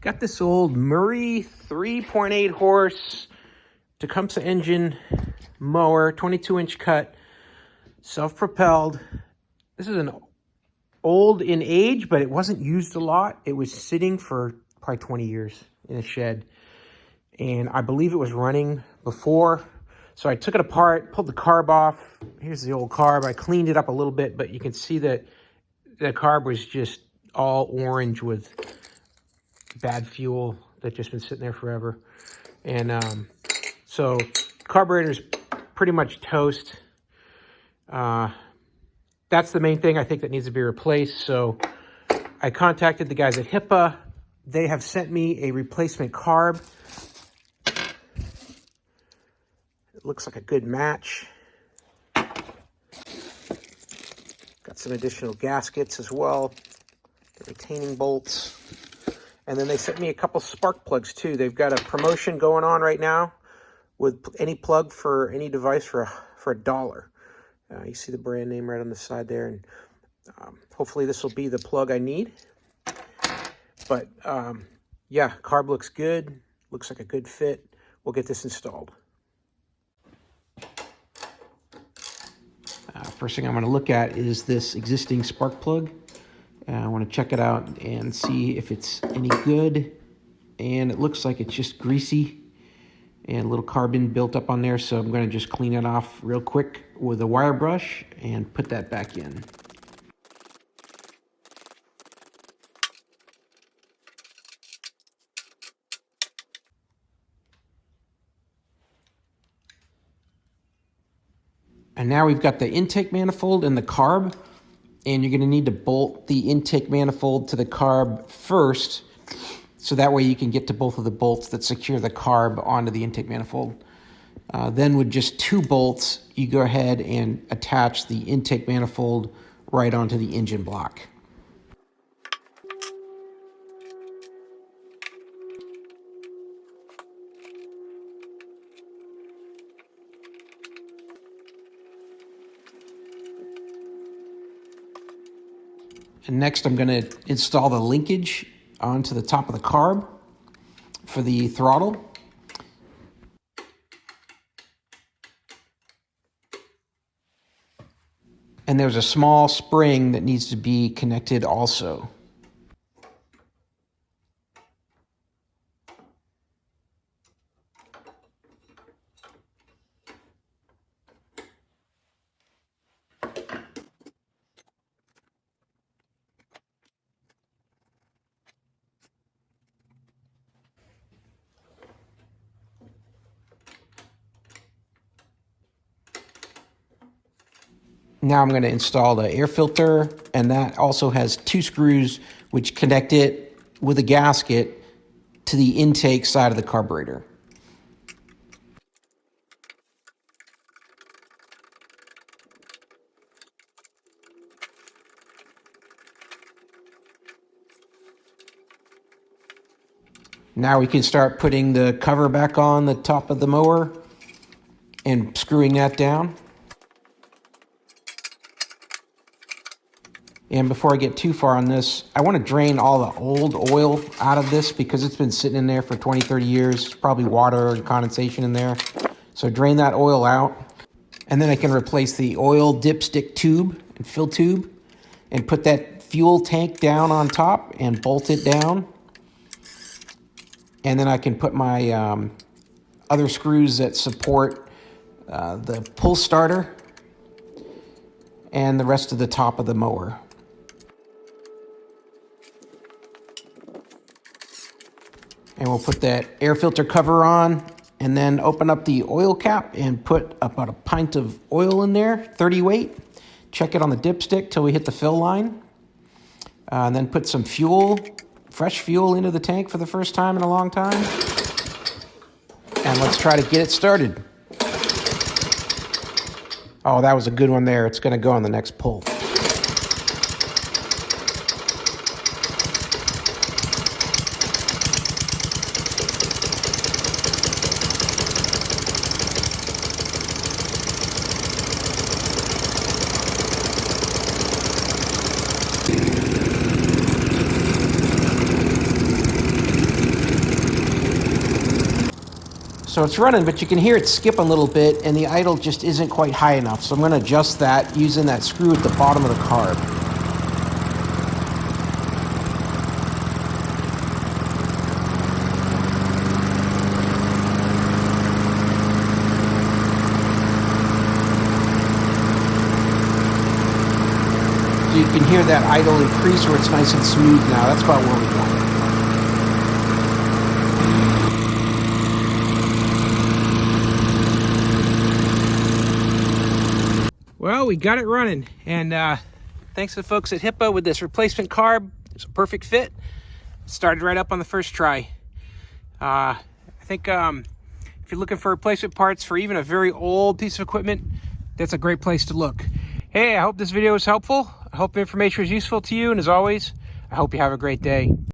Got this old Murry 3.8 horse Tecumseh engine mower, 22-inch cut, self-propelled. This is an old in age, but it wasn't used a lot. It was sitting for probably 20 years in a shed. And I believe it was running before. So I took it apart, pulled the carb off. Here's the old carb. I cleaned it up a little bit, but you can see that the carb was just all orange with bad fuel that just been sitting there forever. And so carburetor's pretty much toast. That's the main thing I think that needs to be replaced. So I contacted the guys at Hipa. They have sent me a replacement carb. It looks like a good match. Got some additional gaskets as well, the retaining bolts. And then they sent me a couple spark plugs too. They've got a promotion going on right now with any plug for any device for $1. You see the brand name right on the side there, and hopefully this will be the plug I need. But yeah, carb looks good. Looks like a good fit. We'll get this installed. First thing I'm going to look at is this existing spark plug. I want to check it out and see if it's any good. And it looks like it's just greasy and a little carbon built up on there. So I'm going to just clean it off real quick with a wire brush and put that back in. And now we've got the intake manifold and the carb, and you're going to need to bolt the intake manifold to the carb first, so that way you can get to both of the bolts that secure the carb onto the intake manifold. Then with just 2 bolts, you go ahead and attach the intake manifold right onto the engine block. And next I'm going to install the linkage onto the top of the carb for the throttle. And there's a small spring that needs to be connected also. Now I'm going to install the air filter, and that also has 2 screws which connect it with a gasket to the intake side of the carburetor. Now we can start putting the cover back on the top of the mower and screwing that down. And before I get too far on this, I want to drain all the old oil out of this because it's been sitting in there for 20, 30 years, probably water and condensation in there. So drain that oil out. And then I can replace the oil dipstick tube and fill tube and put that fuel tank down on top and bolt it down. And then I can put my other screws that support the pull starter and the rest of the top of the mower. And we'll put that air filter cover on and then open up the oil cap and put about a pint of oil in there, 30 weight. Check it on the dipstick till we hit the fill line. And then put some fuel, fresh fuel into the tank for the first time in a long time. And let's try to get it started. Oh, that was a good one there. It's going to go on the next pull. So it's running, but you can hear it skip a little bit, and the idle just isn't quite high enough. So I'm going to adjust that using that screw at the bottom of the carb. So you can hear that idle increase where it's nice and smooth now. That's about where we want it. Well, we got it running, and thanks to the folks at Hipa with this replacement carb. It's a perfect fit. Started right up on the first try. I think if you're looking for replacement parts for even a very old piece of equipment, that's a great place to look. Hey, I hope this video was helpful. I hope the information was useful to you, and as always, I hope you have a great day.